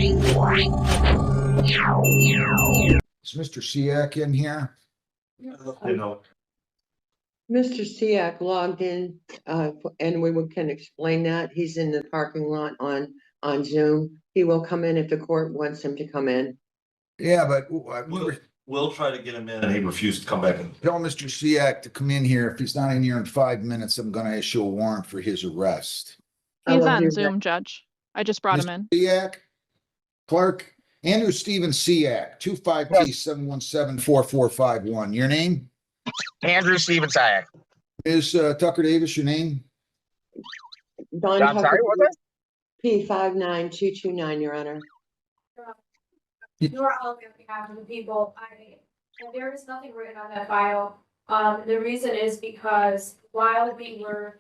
Is Mr. Siak in here? You know, Mr. Siak logged in, and can explain that. He's in the parking lot on Zoom. He will come in if the court wants him to come in. Yeah, but we'll try to get him in, and he refused to come back. tell Mr. Siak to come in here. If he's not in here in 5 minutes, I'm gonna issue a warrant for his arrest. I He's will on do Zoom, Judge. I just brought him in. Siak, clerk, Andrew Steven Siak, 25T7174451. Your name? Andrew Steven Siak. Ms. Tucker Davis, your name? Don I'm sorry, what was P59229, Your Honor. You're all on behalf of the people. There is nothing written on that file. The reason is because while we were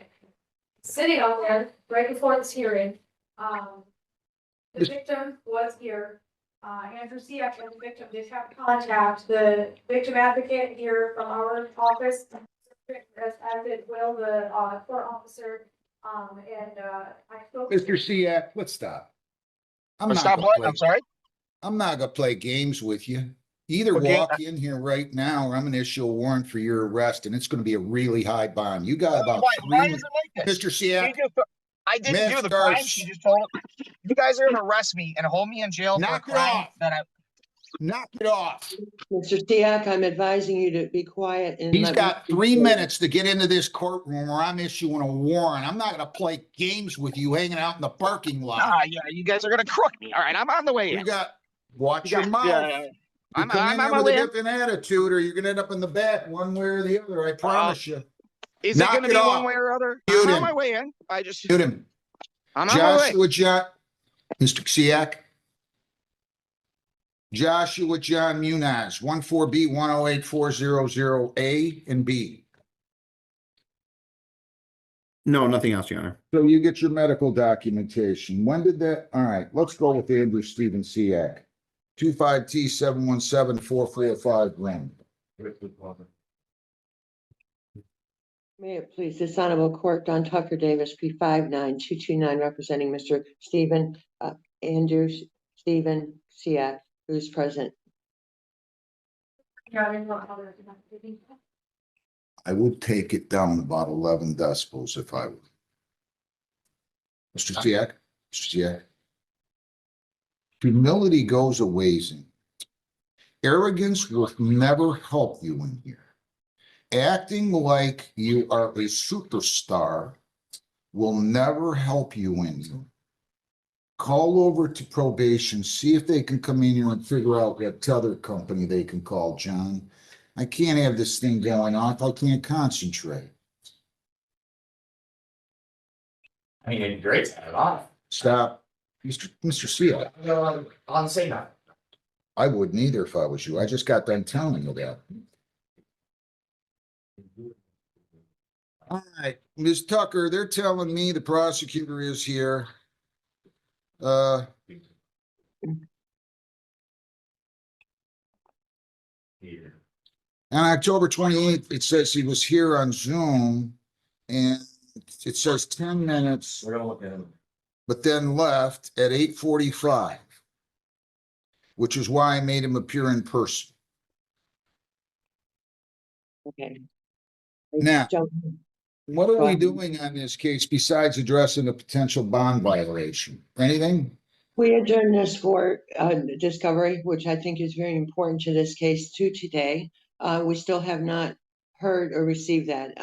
sitting on there right before this hearing, the victim was here. Andrew Siak and the victim did have contact. The victim advocate here from our office, as did Will, the court officer. I spoke. Mr. Siak, let's stop. Let's stop what? I'm sorry. I'm not gonna play games with you. Either Okay. walk in here right now, or I'm gonna issue a warrant for your arrest, and it's gonna be a really high bond. You got about Why 3 is it like this? Mr. Siak, I didn't do the crime. She just told you guys are gonna arrest me and hold me in jail for a Knock it crime off. that I. knock it off. Mr. Siak, I'm advising you to be quiet. And He's let got me- 3 minutes to get into this courtroom, or I'm issuing a warrant. I'm not gonna play games with you hanging out in the parking lot. Yeah, you guys are gonna crook me. All right, I'm on the way. You got, watch You your got- mouth. yeah. You I'm come in on there my with a way. different attitude, or you're gonna end up in the back one way or the other, I promise you. Is Knock it gonna it be off. one way or other? Mute I'm him. on my way in. I just. Shoot him. I'm on my way. Joshua John, Mr. Siak. Joshua John Muniz, 14B108400A and B. No, nothing else, Your Honor. So you get your medical documentation. When did that? All right, let's go with Andrew Steven Siak. 25T7174451. May it please this honorable court, Don Tucker Davis, P59229, representing Mr. Andrew Steven Siak, who is present. I would take it down about 11 decibels if I would. Mr. Siak, Mr. Siak. Humility goes a ways. Arrogance will never help you in here. Acting like you are a superstar will never help you in here. Call over to probation, see if they can come in here and figure out what other company they can call, John. I can't have this thing going on if I can't concentrate. I mean, it'd be great to have it off. Stop. Mr. Seal, On the same night. I wouldn't either if I was you. I just got done telling you that. All right, Ms. Tucker, they're telling me the prosecutor is here. On October 28th, it says he was here on Zoom, and it says 10 minutes, We're gonna look at him. but then left at 8:45, which is why I made him appear in person. Okay. Now, Jump- what are we doing on this case besides addressing a potential bond violation? Anything? We adjourn this for discovery, which I think is very important to this case to today. We still have not heard or received that.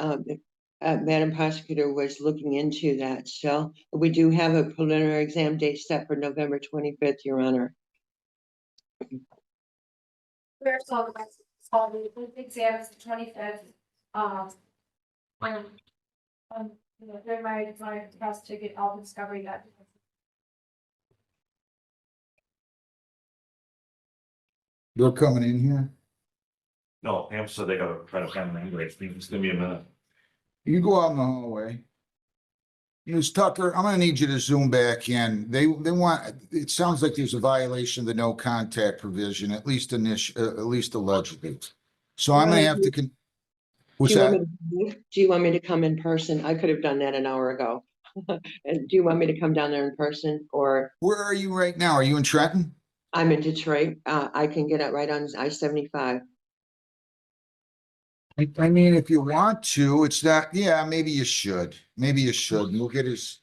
Madam Prosecutor was looking into that. So we do have a preliminary exam date set for November 25th, Your Honor. We're talking about the exam is the 25th. They're my test to get all the discovery done. They're coming in here. No, Pam said they gotta try to find an anyway. Just give me a minute. You go out in the hallway. Ms. Tucker, I'm gonna need you to zoom back in. They want, it sounds like there's a violation of the no contact provision, at least allegedly. So I'm gonna have to, what's Do you that? want me to- Do you want me to come in person? I could have done that an hour ago. And do you want me to come down there in person, or Where are you right now? Are you in Trenton? I'm in Detroit? I can get it right on I-75. I mean, if you want to, it's not, yeah, maybe you should. Maybe you should. And we'll get his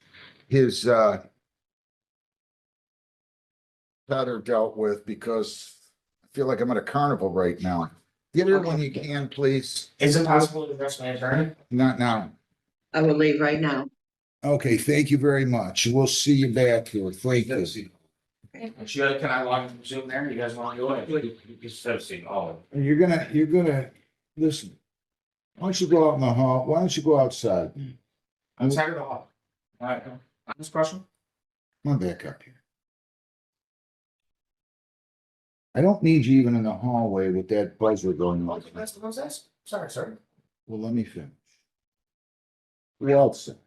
tether dealt with because I feel like I'm at a carnival right now. Get here when you can, please. Is it possible to address my attorney? Not now. I will leave right now. Okay, thank you very much. We'll see you back here. Thank you. Should, can I log into Zoom there? You guys want to go ahead? You should have seen all of it. And you're gonna, listen. Why don't you go out in the hall? Why don't you go outside? I'm sorry to all. All right, this question? Come on back up here. I don't need you even in the hallway with that buzzer going on. That's what I was asking. Sorry, sir. Well, let me finish. Well said.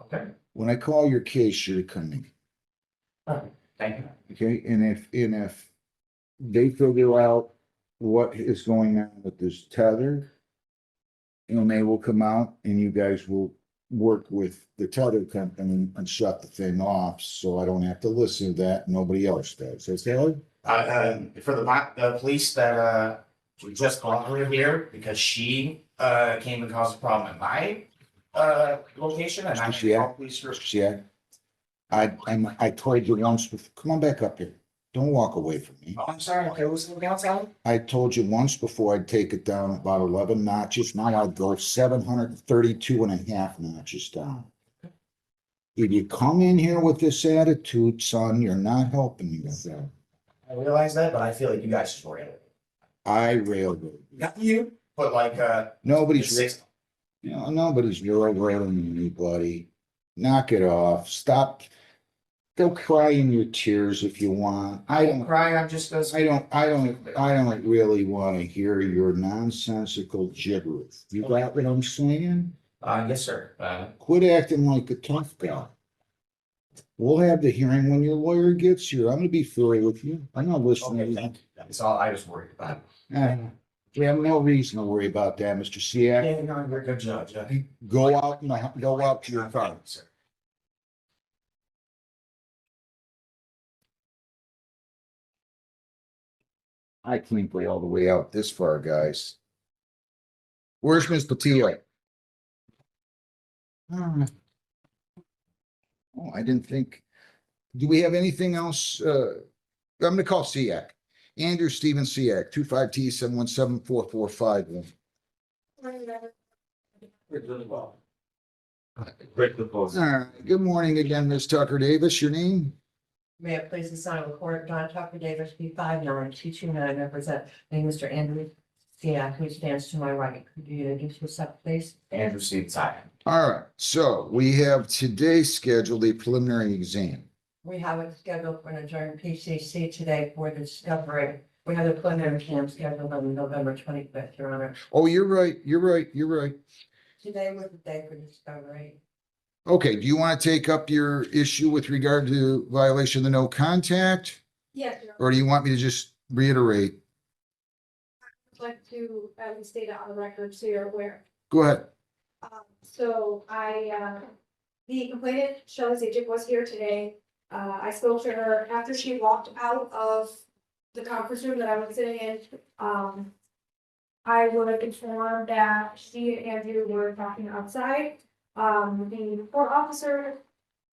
Okay. When I call your case, you're coming, All right. Thank you. okay? And if they figure out what is going on with this tether, and they will come out and you guys will work with the tether company and shut the thing off, so I don't have to listen to that, nobody else does. Is that right? For the police that, we just brought her here because she, came and caused a problem at my, location and I'm. Yeah. Police first. Yeah. I told you once, come on back up here. Don't walk away from me. Oh, I'm sorry. Okay, was something else out? I told you once before I'd take it down about 11 notches. Now I'd go 732 and a half notches down. If you come in here with this attitude, son, you're not helping me with that. I realize that, but I feel like you guys just railed it. I railroad. Not you, but like, Nobody's, six. nobody's railroading anybody. Knock it off. Stop. Go cry in your tears if you want. I don't cry, I'm just. I don't really want to hear your nonsensical gibberish. You got what I'm saying? Yes, sir. Quit acting like a tough guy. We'll have the hearing when your lawyer gets here. I'm gonna be fair with you. I'm not listening. Okay, thank you. That's all I was worried about. We have no reason to worry about that, Mr. Siak. Yeah, no, you're a good judge. Go out to your car. Sir. I can't play all the way out this far, guys. Where's Miss Patillo? Oh, I didn't think. Do we have anything else? I'm gonna call Siak. Andrew Steven Siak, 25T7174451. Really well. Break the post. All right, good morning again, Ms. Tucker Davis. Your name? May it please the sign of the court, Don Tucker Davis, P592229, represent Mr. Andrew Siak, who stands to my right. Could you introduce yourself, please? Andrew Stevens, I am. All right, so we have today scheduled a preliminary exam. We have it scheduled for an adjourned PCC today for the discovery. We have the preliminary exam scheduled on November 25th, Your Honor. Oh, you're right. Today was the day for discovery. Okay, do you want to take up your issue with regard to violation of the no contact? Yes, Your Honor. Or do you want me to just reiterate? I'd like to at least state it on the record so you're aware. Go ahead. The complainant, Shelley Zajic, was here today. I spoke to her after she walked out of the conference room that I was sitting in. I would have informed that she and Andrew were talking outside. The court officer,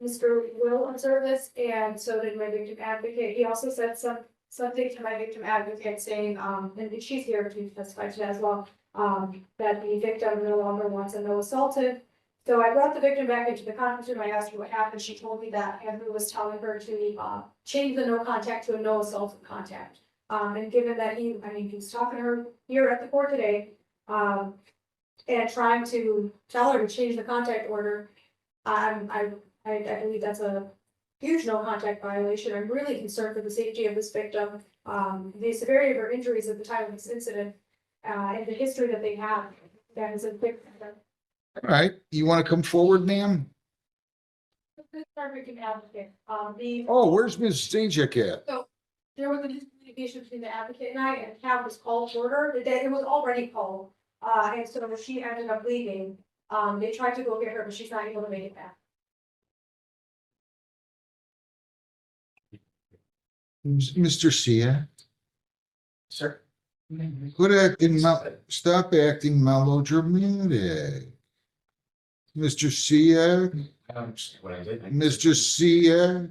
Mr. Will, observed this, and so did my victim advocate. He also said something to my victim advocate saying, and she's here to testify to that as well, that the victim no longer wants a no assaulted. So I brought the victim back into the conference room. I asked her what happened. She told me that Andrew was telling her to change the no contact to a no assaulted contact. And given that he was talking to her here at the court today, and trying to tell her to change the contact order, I believe that's a huge no contact violation. I'm really concerned for the safety of this victim, the severity of her injuries at the time of this incident, and the history that they have. That is a big. All right, you want to come forward, ma'am? Oh, where's Ms. Zajic at? There was a miscommunication between the advocate and I, and a cab was called for her. It was already called, and so she ended up leaving. They tried to go get her, but she's not able to make it back. Mr. Sia, Sir. stop acting melodramatic. Mr. Sia, I don't understand what I did. Mr. Sia.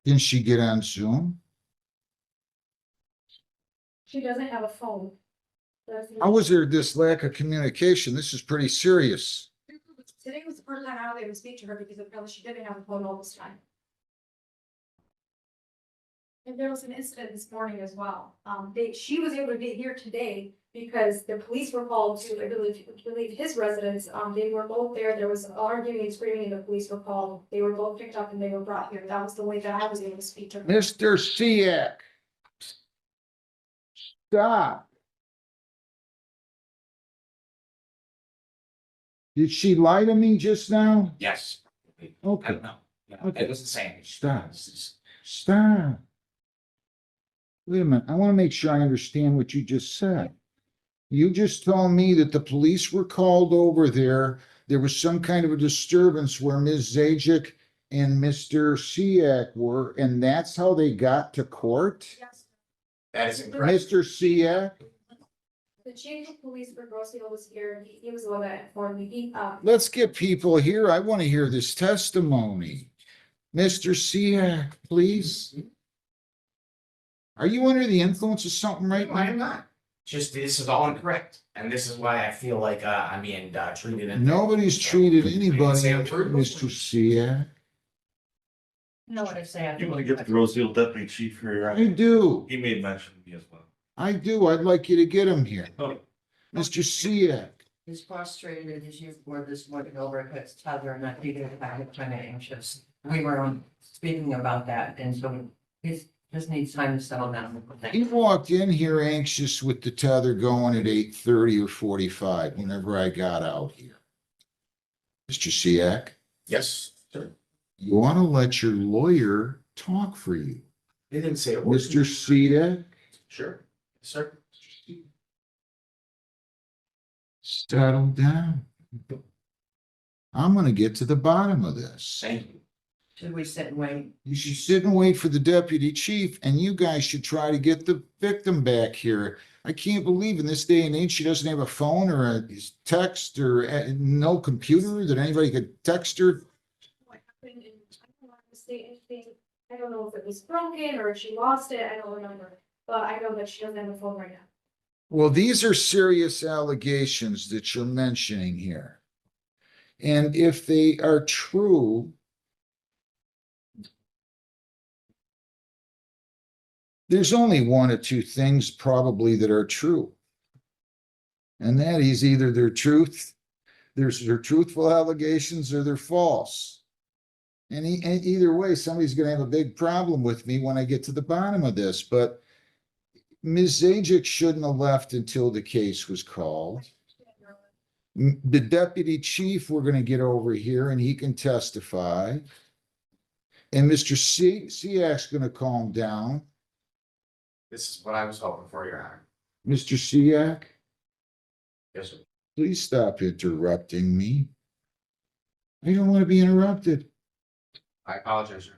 Can she get on Zoom? She doesn't have a phone. That's the- How was there this lack of communication? This is pretty serious. Today was the first time I was able to speak to her because apparently she didn't have a phone all this time. And there was an incident this morning as well. She was able to get here today because the police were called to, I believe his residence. They were both there. There was arguing and screaming, and the police were called. They were both picked up and they were brought here. That was the way that I was able to speak to her. Mr. Siak. Stop. Did she lie to me just now? Yes. I Okay, don't know. Yeah, Okay. It was the same. Stop. Stop. Wait a minute, I want to make sure I understand what you just said. You just told me that the police were called over there. There was some kind of a disturbance where Ms. Zajic and Mr. Siak were, and that's how they got to court? Yes. That is incorrect. Mr. Siak, The chief of police for Grosseto was here, and he was the one that informed me. let's get people here. I want to hear this testimony. Mr. Siak, please. Are you under the influence of something right No, I now? am not. Just this is all incorrect. And this is why I feel like I'm being treated. Nobody's treated anybody, Say the truth. Mr. Siak. No, what I say. You wanna get the Roseville deputy chief here? I do. He made mention of me as well. I do. I'd like you to get him here. Oh. Mr. Siak. He's frustrated as you were this morning over his tether and I think about it kind of anxious. We were speaking about that and so he's just needs time to settle down. He walked in here anxious with the tether going at 8:30 or 45 whenever I got out here. Mr. Siak, Yes, sir. you want to let your lawyer talk for you. They didn't say a word. Mr. Siak, Sure, sir. settle down. I'm going to get to the bottom of this. Thank you. Should we sit and wait? You should sit and wait for the deputy chief, and you guys should try to get the victim back here. I can't believe in this day and age, she doesn't have a phone or a text or no computer that anybody could text her. What happened, and I don't want to say anything. I don't know if it was broken or if she lost it. I don't remember. But I know that she doesn't have a phone right now. Well, these are serious allegations that you're mentioning here. And if they are true, there's only one or two things probably that are true. And that is either they're truthful allegations or they're false. And either way, somebody's going to have a big problem with me when I get to the bottom of this. But Ms. Zajic shouldn't have left until the case was called. The deputy chief, we're going to get over here and he can testify. And Mr. Siak's going to calm down. This is what I was hoping for, Your Honor. Mr. Siak, Yes, sir. please stop interrupting me. I don't want to be interrupted. I apologize, sir.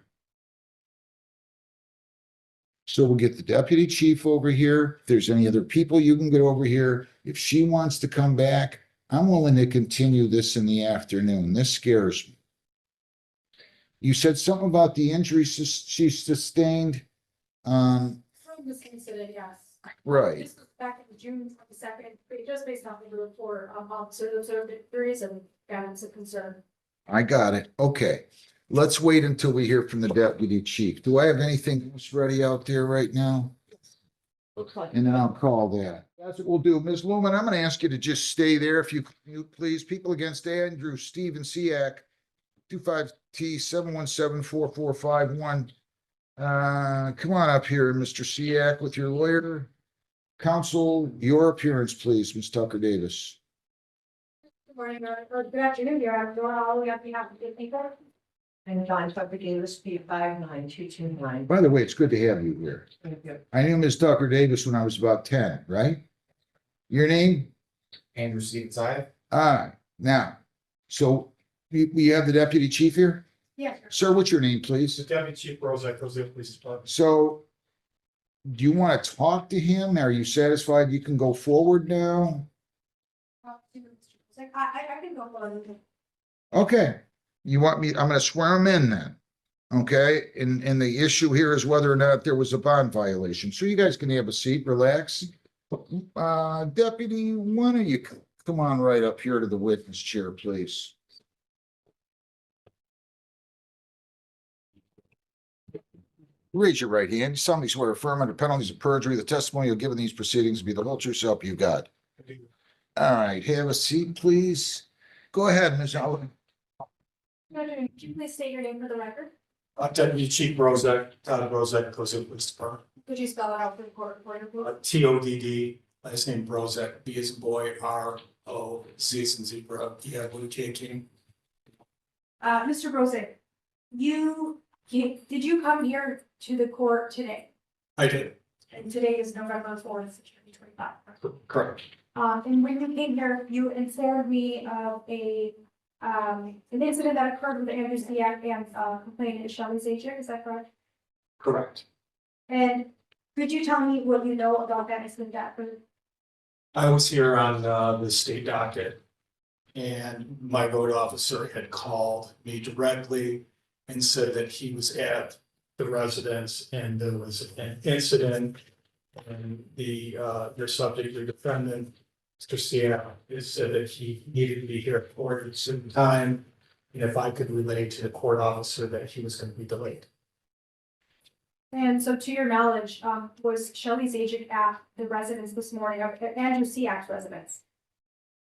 So we'll get the deputy chief over here. If there's any other people you can get over here. If she wants to come back, I'm willing to continue this in the afternoon. This scares me. You said something about the injuries she sustained. From this incident, yes. Right. This was back in June 22nd, just based on the report, officer observed injuries and got some concern. I got it. Okay. Let's wait until we hear from the deputy chief. Do I have anything else ready out there right now? And then I'll call that. That's what we'll do. Ms. Lumen, I'm going to ask you to just stay there if you please. People against Andrew Steven Siak, 25T7174451. Come on up here, Mr. Siak, with your lawyer. Counsel, your appearance, please, Ms. Tucker Davis. Good morning, or good afternoon, Your Honor. All we have behalf of the people. And John Tucker Davis, P59229. By the way, it's good to have you here. Thank you. I knew Ms. Tucker Davis when I was about 10, right? Your name? Andrew Stevens, I. All right, now, so we have the deputy chief here? Yes, sir. Sir, what's your name, please? Deputy Chief Rozak, Roseville Police Department. So do you want to talk to him? Are you satisfied you can go forward now? I can go for it. Okay, you want me, I'm gonna swear him in then. Okay, and the issue here is whether or not there was a bond violation. So you guys can have a seat, relax. Deputy, why don't you come on right up here to the witness chair, please? Raise your right hand. You solemnly swear affirm under penalties of perjury, the testimony you'll give in these proceedings will be the whole truth, so help you God. All right, have a seat, please. Go ahead, Ms. Allen. Could you please state your name for the record? Deputy Chief Rozak, Todd Rozak, Roseville Police Department. Could you spell it out for the court reporter, please? TODD, last name Brozak, B as in boy, ROZ as in zebra, Blue King. Mr. Brozak, did you come here to the court today? I did, And today is November 4th, 2025. correct. And when you came here, you informed me of an incident that occurred with Andrew Ziak and complainant Shelley Zajac, is that correct? Correct. And could you tell me what you know about that incident that occurred? I was here on the state docket. And my road officer had called me directly and said that he was at the residence and there was an incident. And your subject, your defendant, Mr. Siak, has said that he needed to be here at court at a certain time. And if I could relay to the court officer that he was going to be delayed. And so to your knowledge, was Shelley Zajac at the residence this morning, or at Andrew Siak's residence?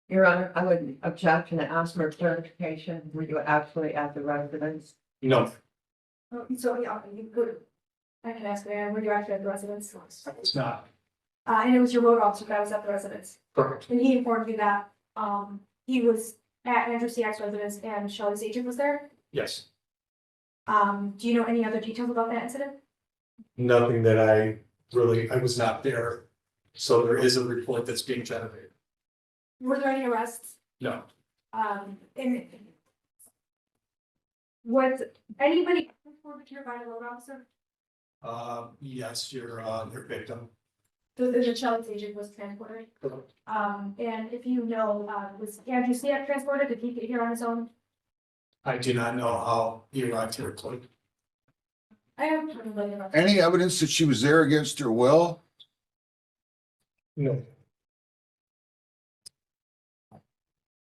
Your Honor, I would object and ask for clarification. Were you actually at the residence? No, So, yeah, you could, I can ask, were you actually at the residence? it's not. And it was your road officer that was at the residence, Correct. and he informed you that, he was at Andrew Siak's residence and Shelley Zajac was there? Yes. Do you know any other details about that incident? Nothing that I was not there. So there is a report that's being generated. Were there any arrests? No, And was anybody transported here by the road officer? yes, your victim. The Shelley Zajac was transported? And if you know, was Andrew Siak transported? Did he get here on his own? I do not know how he arrived here. I have no idea. Any evidence that she was there against her will? No.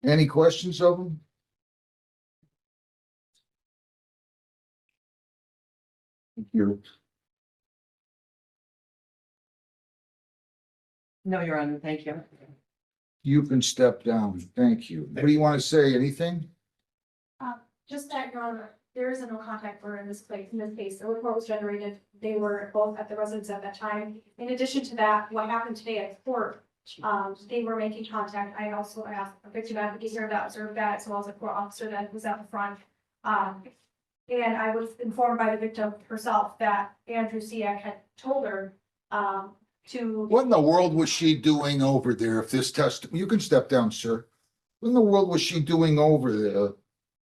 Any questions of him? Thank you. No, Your Honor, thank you. You can step down. Thank you. What do you want to say? Anything? Just that, Your Honor, there is a no contact order in this case, the report was generated, they were both at the residence at that time. In addition to that, what happened today at court, they were making contact, I also asked a victim advocate here that observed that, as well as a court officer that was at the front. And I was informed by the victim herself that Andrew Siak had told her, to. What in the world was she doing over there if this you can step down, sir. What in the world was she doing over there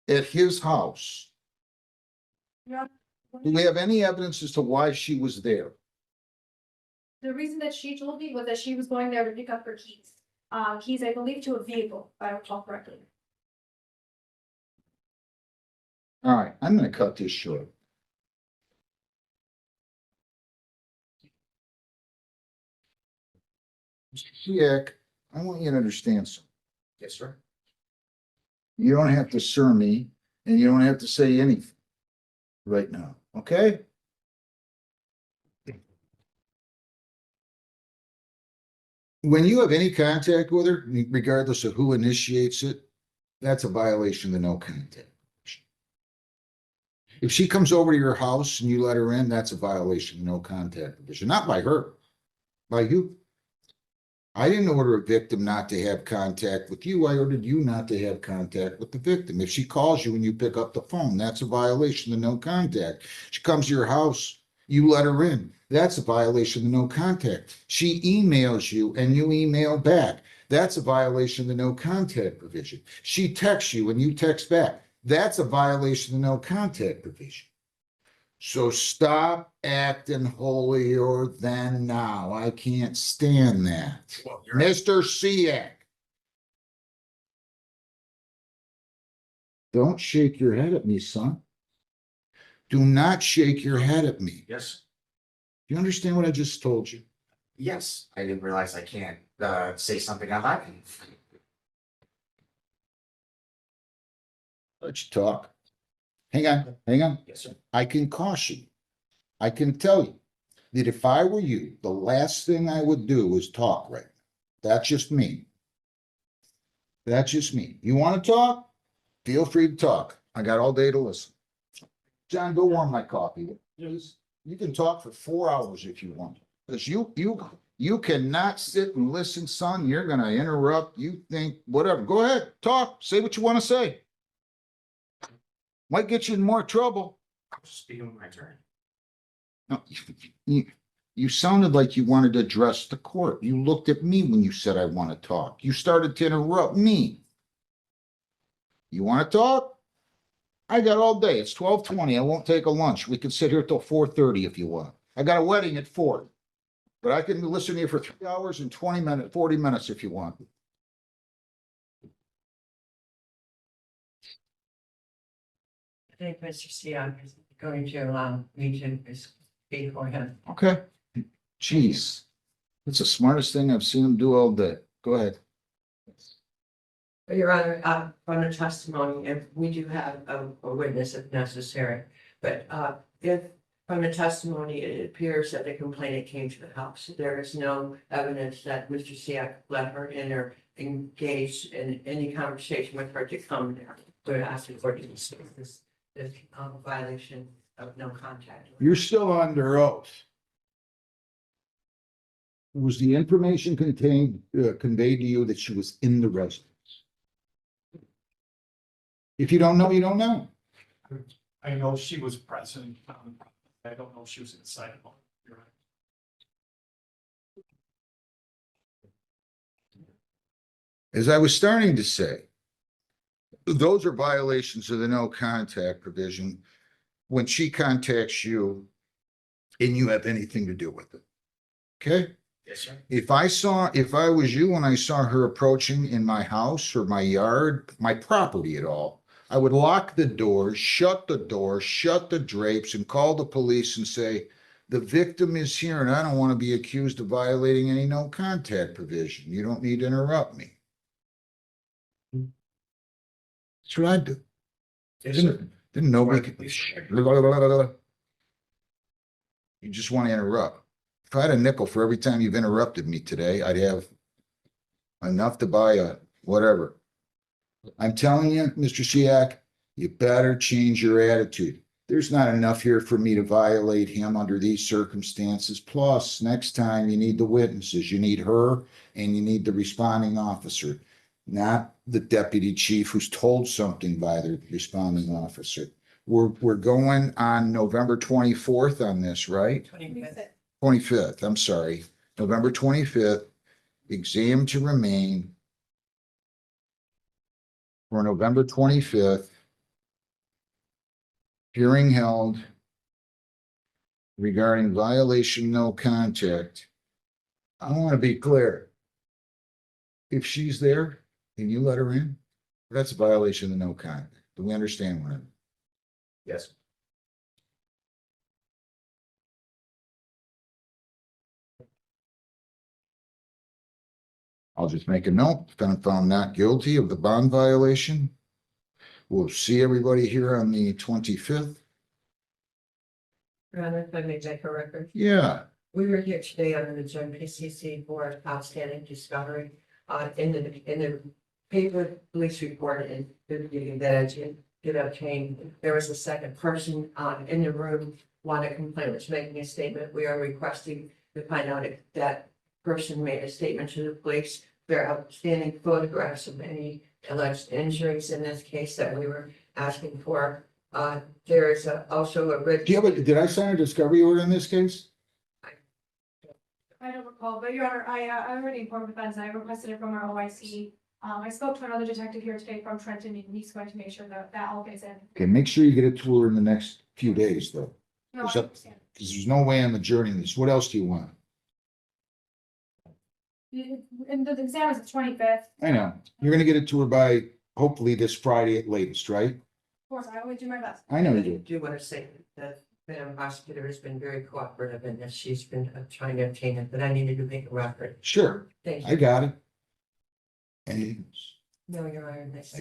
at his house? Do we have any evidence as to why she was there? The reason that she told me was that she was going there to pick up her keys. Keys, I believe, to a vehicle, if I recall correctly. All right, I'm gonna cut this short. Siak, I want you to understand something. Yes, sir. You don't have to sir me, and you don't have to say anything right now, okay? When you have any contact with her, regardless of who initiates it, that's a violation of the no contact. If she comes over to your house and you let her in, that's a violation of no contact provision, not by her, by you. I didn't order a victim not to have contact with you. I ordered you not to have contact with the victim. If she calls you and you pick up the phone, that's a violation of no contact. She comes to your house, you let her in. That's a violation of no contact. She emails you and you email back. That's a violation of the no contact provision. She texts you and you text back. That's a violation of no contact provision. So stop acting holier than now. I can't stand that. Well, you're right. Mr. Siak. Don't shake your head at me, son. Do not shake your head at me. Yes, You understand what I just told you? yes, I didn't realize I can't, say something out loud. Let you talk. Hang on, hang on. Yes, sir. I can caution. I can tell you that if I were you, the last thing I would do is talk right now. That's just me. That's just me. You want to talk? Feel free to talk. I got all day to listen. John, go warm my coffee. You can talk for 4 hours if you want. Because you cannot sit and listen, son. You're gonna interrupt. You think, whatever. Go ahead, talk. Say what you want to say. Might get you in more trouble. I was speaking with my attorney. No, you sounded like you wanted to address the court. You looked at me when you said I want to talk. You started to interrupt me. You want to talk? I got all day. It's 12:20. I won't take a lunch. We can sit here till 4:30 if you want. I got a wedding at 4. But I can listen to you for 3 hours and 20 minutes, 40 minutes if you want. I think Mr. Siak is going to allow me to speak for him. Okay. Jeez. That's the smartest thing I've seen him do all day. Go ahead. Your Honor, from the testimony, if we do have a witness if necessary, but if from the testimony, it appears that the complainant came to the house. There is no evidence that Mr. Siak let her in or engaged in any conversation with her to come there. We're asking for this violation of no contact. You're still under oath. Was the information conveyed to you that she was in the residence? If you don't know, you don't know. I know she was present. I don't know if she was inside of home. You're right. As I was starting to say, those are violations of the no contact provision when she contacts you and you have anything to do with it. Okay? Yes, sir. If I was you and I saw her approaching in my house or my yard, my property at all, I would lock the door, shut the drapes, and call the police and say, the victim is here and I don't want to be accused of violating any no contact provision. You don't need to interrupt me. That's what I'd do. Yes, sir. Didn't nobody could. You just want to interrupt. If I had a nickel for every time you've interrupted me today, I'd have enough to buy a whatever. I'm telling you, Mr. Siak, you better change your attitude. There's not enough here for me to violate him under these circumstances. Plus, next time you need the witnesses, you need her and you need the responding officer, not the deputy chief who's told something by the responding officer. We're going on November 24th on this, right? 25th, I'm sorry, November 25th, exam to remain for November 25th, hearing held regarding violation no contact. I want to be clear. If she's there and you let her in, that's a violation of no contact. Do we understand what I mean? Yes. I'll just make a note, defendant found not guilty of the bond violation. We'll see everybody here on the 25th. Your Honor, if I may make a record. Yeah, We were here today under the Joint PCC for outstanding discovery. In the paper police report and that I did obtain, there was a second person in the room wanted to complain, was making a statement. We are requesting to find out if that person made a statement to the police. There are outstanding photographs of any alleged injuries in this case that we were asking for. There is also a written. do you have did I sign a discovery order in this case? I don't recall, but Your Honor, I already informed defense, and I requested it from our OIC. I spoke to another detective here today from Trenton, and he's going to make sure that that all gets in. Okay, make sure you get it to her in the next few days, though, No, Is I that- understand. because there's no way I'm adjourning this. What else do you want? And the exam is the 25th. I know, you're gonna get it to her by hopefully this Friday at latest, right? Of course, I always do my best. I know you I do. do want to say that Madam Prosecutor has been very cooperative in this. She's been trying to obtain it, but I needed to make a record. Sure, Thank I you. got it. And No, Your Honor, that's.